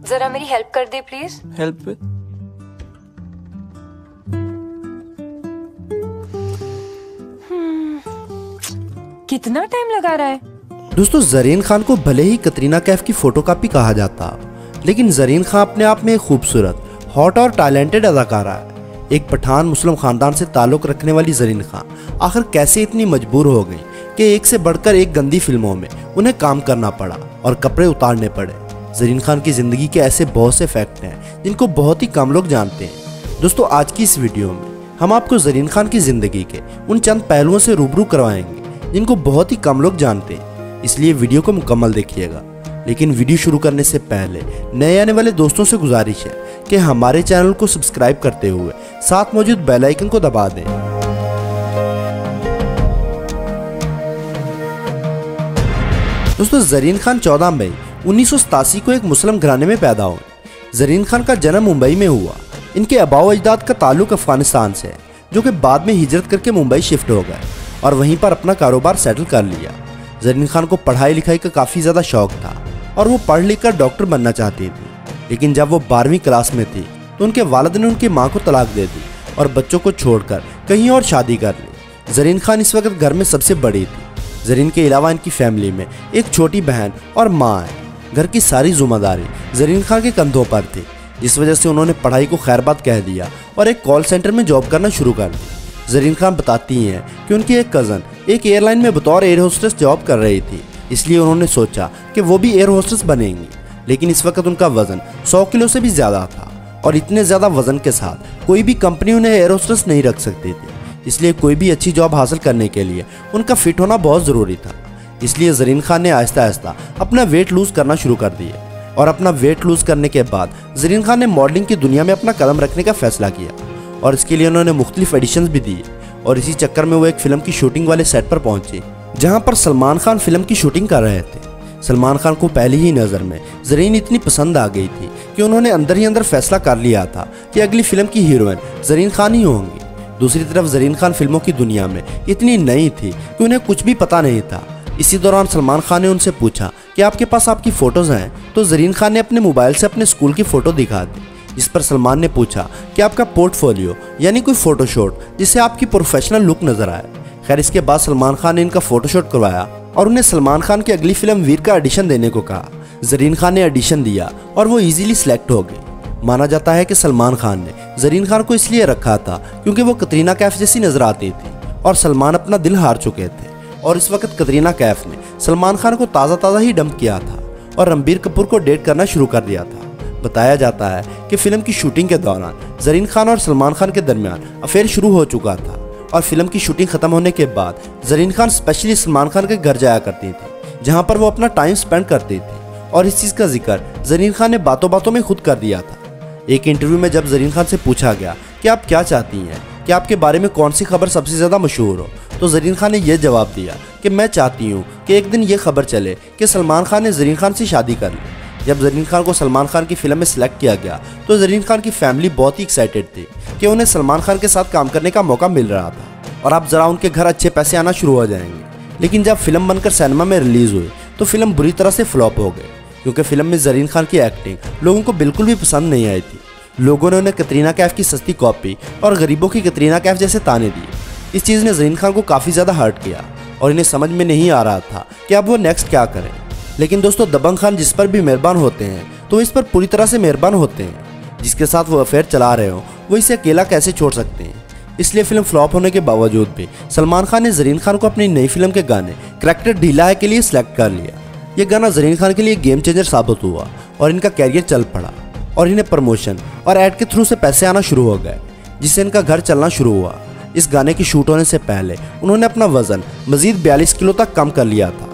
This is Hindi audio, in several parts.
जरा मेरी हेल्प कर दे प्लीज। Help with? कितना टाइम लगा रहा है? दोस्तों, ज़रीन खान को भले ही कतरीना कैफ की फोटोकॉपी कहा जाता, लेकिन ज़रीन खान अपने आप में एक खूबसूरत, हॉट और टैलेंटेड अदाकारा है। एक पठान मुस्लिम खानदान से ताल्लुक़ रखने वाली ज़रीन खान आखिर कैसे इतनी मजबूर हो गई कि एक से बढ़कर एक गंदी फिल्मों में उन्हें काम करना पड़ा और कपड़े उतारने पड़े। ज़रीन खान की ज़िंदगी के ऐसे बहुत से फैक्ट हैं जिनको बहुत ही कम लोग जानते हैं। दोस्तों, आज की इस वीडियो में हम आपको ज़रीन खान की ज़िंदगी के उन चंद पहलुओं से रूबरू करवाएंगे जिनको बहुत ही कम लोग जानते हैं, इसलिए वीडियो को मुकम्मल देखिएगा। लेकिन वीडियो शुरू करने से पहले नए आने वाले दोस्तों से गुजारिश है कि हमारे चैनल को सब्सक्राइब करते हुए साथ मौजूद बेल आइकन को दबा दें। दोस्तों, ज़रीन खान 14 मई 1987 को एक मुस्लिम घराने में पैदा हुए। ज़रीन खान का जन्म मुंबई में हुआ। इनके आबाओ अजदाद का ताल्लुक अफगानिस्तान से है, जो कि बाद में हिजरत करके मुंबई शिफ्ट हो गए और वहीं पर अपना कारोबार सेटल कर लिया। ज़रीन खान को पढ़ाई लिखाई का काफ़ी ज़्यादा शौक था और वो पढ़ लिख कर डॉक्टर बनना चाहती थी। लेकिन जब वो 12वीं क्लास में थी तो उनके वालिद ने उनकी माँ को तलाक दे दी और बच्चों को छोड़कर कहीं और शादी कर ली। ज़रीन खान इस वक्त घर में सबसे बड़ी थी। ज़रीन के अलावा इनकी फैमिली में एक छोटी बहन और माँ है। घर की सारी जिम्मेदारी ज़रीन खान के कंधों पर थी, जिस वजह से उन्होंने पढ़ाई को खैरबाद कह दिया और एक कॉल सेंटर में जॉब करना शुरू कर दी। ज़रीन खान बताती हैं कि उनकी एक कज़न एक एयरलाइन में बतौर एयर होस्टेस जॉब कर रही थी, इसलिए उन्होंने सोचा कि वो भी एयर होस्टेस बनेंगी। लेकिन इस वक्त उनका वज़न 100 किलो से भी ज़्यादा था और इतने ज़्यादा वज़न के साथ कोई भी कंपनी उन्हें एयर होस्टेस नहीं रख सकती थी, इसलिए कोई भी अच्छी जॉब हासिल करने के लिए उनका फिट होना बहुत ज़रूरी था। इसलिए ज़रीन खान ने आहिस्ता आहिस्ता अपना वेट लूज़ करना शुरू कर दिया और अपना वेट लूज़ करने के बाद ज़रीन खान ने मॉडलिंग की दुनिया में अपना कदम रखने का फैसला किया और इसके लिए उन्होंने मुख्तलिफ एडिशंस भी दिए। और इसी चक्कर में वो एक फ़िल्म की शूटिंग वाले सेट पर पहुंचे, जहां पर सलमान खान फिल्म की शूटिंग कर रहे थे। सलमान खान को पहली ही नज़र में ज़रीन इतनी पसंद आ गई थी कि उन्होंने अंदर ही अंदर फैसला कर लिया था कि अगली फिल्म की हीरोइन ज़रीन खान ही होंगी। दूसरी तरफ ज़रीन खान फिल्मों की दुनिया में इतनी नई थी कि उन्हें कुछ भी पता नहीं था। इसी दौरान सलमान खान ने उनसे पूछा कि आपके पास आपकी फ़ोटोज़ हैं, तो ज़रीन खान ने अपने मोबाइल से अपने स्कूल की फ़ोटो दिखा दी। इस पर सलमान ने पूछा कि आपका पोर्टफोलियो यानी कोई फ़ोटोशॉट जिससे आपकी प्रोफेशनल लुक नज़र आए। खैर, इसके बाद सलमान खान ने इनका फ़ोटोशॉट करवाया और उन्हें सलमान खान की अगली फिल्म वीर का ऑडिशन देने को कहा। ज़रीन खान ने ऑडिशन दिया और वो इजीली सिलेक्ट हो गई। माना जाता है कि सलमान खान ने ज़रीन खान को इसलिए रखा था क्योंकि वो कतरीना कैफ जैसी नजर आती थी और सलमान अपना दिल हार चुके थे। और इस वक्त कतरीना कैफ ने सलमान खान को ताज़ा ही डंप किया था और रणबीर कपूर को डेट करना शुरू कर दिया था। बताया जाता है कि फिल्म की शूटिंग के दौरान ज़रीन खान और सलमान खान के दरमियान अफेयर शुरू हो चुका था और फिल्म की शूटिंग खत्म होने के बाद ज़रीन खान स्पेशली सलमान खान के घर जाया करती थी, जहां पर वो अपना टाइम स्पेंड करती थी। और इस चीज़ का जिक्र ज़रीन खान ने बातों बातों में खुद कर दिया था। एक इंटरव्यू में जब ज़रीन खान से पूछा गया कि आप क्या चाहती हैं, कि आपके बारे में कौन सी खबर सबसे ज़्यादा मशहूर हो, तो ज़रीन खान ने यह जवाब दिया कि मैं चाहती हूँ कि एक दिन ये खबर चले कि सलमान खान ने ज़रीन खान से शादी कर ली। जब ज़रीन खान को सलमान खान की फिल्म में सिलेक्ट किया गया तो ज़रीन खान की फैमिली बहुत ही एक्साइटेड थी कि उन्हें सलमान खान के साथ काम करने का मौका मिल रहा था और अब ज़रा उनके घर अच्छे पैसे आना शुरू हो जाएंगे। लेकिन जब फिल्म बनकर सिनेमा में रिलीज़ हुई तो फिल्म बुरी तरह से फ्लॉप हो गई, क्योंकि फिल्म में ज़रीन खान की एक्टिंग लोगों को बिल्कुल भी पसंद नहीं आई थी। लोगों ने उन्हें कतरीना कैफ की सस्ती कॉपी और गरीबों की कतरीना कैफ जैसे ताने दिए। इस चीज़ ने ज़रीन खान को काफ़ी ज़्यादा हर्ट किया और इन्हें समझ में नहीं आ रहा था कि अब वो नेक्स्ट क्या करें। लेकिन दोस्तों, दबंग खान जिस पर भी मेहरबान होते हैं तो इस पर पूरी तरह से मेहरबान होते हैं। जिसके साथ वो अफेयर चला रहे हो वो इसे अकेला कैसे छोड़ सकते हैं। इसलिए फिल्म फ्लॉप होने के बावजूद भी सलमान खान ने ज़रीन खान को अपनी नई फिल्म के गाने करैक्टर ढीला है के लिए सिलेक्ट कर लिया। ये गाना ज़रीन खान के लिए गेम चेंजर साबित हुआ और इनका कैरियर चल पड़ा और इन्हें प्रमोशन और ऐड के थ्रू से पैसे आना शुरू हो गए, जिससे इनका घर चलना शुरू हुआ। इस गाने की शूट होने से पहले उन्होंने अपना वज़न मज़ीद 42 किलो तक कम कर लिया था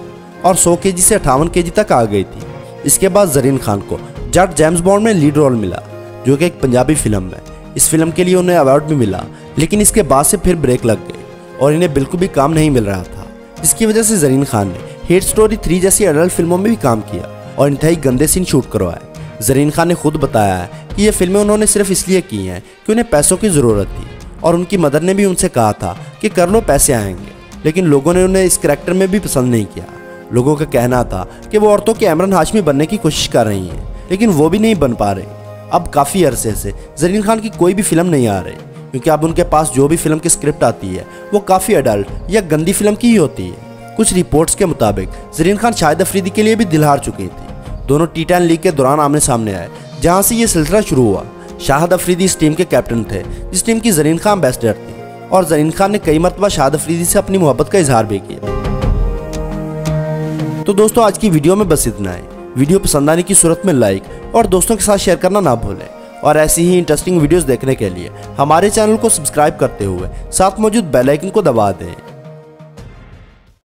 और 100 केजी से 58 केजी तक आ गई थी। इसके बाद ज़रीन खान को जट जेम्स बॉन्ड में लीड रोल मिला, जो कि एक पंजाबी फिल्म है। इस फिल्म के लिए उन्हें अवार्ड भी मिला, लेकिन इसके बाद से फिर ब्रेक लग गई और इन्हें बिल्कुल भी काम नहीं मिल रहा था, जिसकी वजह से ज़रीन खान ने हेट स्टोरी 3 जैसी एडल्ट फिल्मों में भी काम किया और इंतहाई गंदे सीन शूट करवाए। ज़रीन खान ने खुद बताया है कि ये फिल्में उन्होंने सिर्फ इसलिए की हैं कि उन्हें पैसों की ज़रूरत थी और उनकी मदर ने भी उनसे कहा था कि कर लो पैसे आएंगे, लेकिन लोगों ने उन्हें इस करैक्टर में भी पसंद नहीं किया। लोगों का कहना था कि वो औरतों के इमरान हाशमी बनने की कोशिश कर रही हैं, लेकिन वो भी नहीं बन पा रहे। अब काफ़ी अरसे से ज़रीन खान की कोई भी फिल्म नहीं आ रही, क्योंकि अब उनके पास जो भी फिल्म की स्क्रिप्ट आती है वो काफ़ी अडल्ट या गंदी फिल्म की ही होती है। कुछ रिपोर्ट्स के मुताबिक ज़रीन खान शाहिद अफरीदी के लिए भी दिल हार चुकी थी। दोनों T10 लीग के दौरान आमने सामने आए, जहाँ से ये सिलसिला शुरू हुआ। शाहिद अफरीदी इस टीम के कैप्टन थे, जिस टीम की ज़रीन खान एम्बेसडर थी, और ज़रीन खान ने कई मरतबा शाहिद अफरीदी से अपनी मोहब्बत का इजहार भी किया। तो दोस्तों, आज की वीडियो में बस इतना है। वीडियो पसंद आने की सूरत में लाइक और दोस्तों के साथ शेयर करना ना भूलें, और ऐसी ही इंटरेस्टिंग वीडियोस देखने के लिए हमारे चैनल को सब्सक्राइब करते हुए साथ मौजूद बेल आइकन को दबा दें।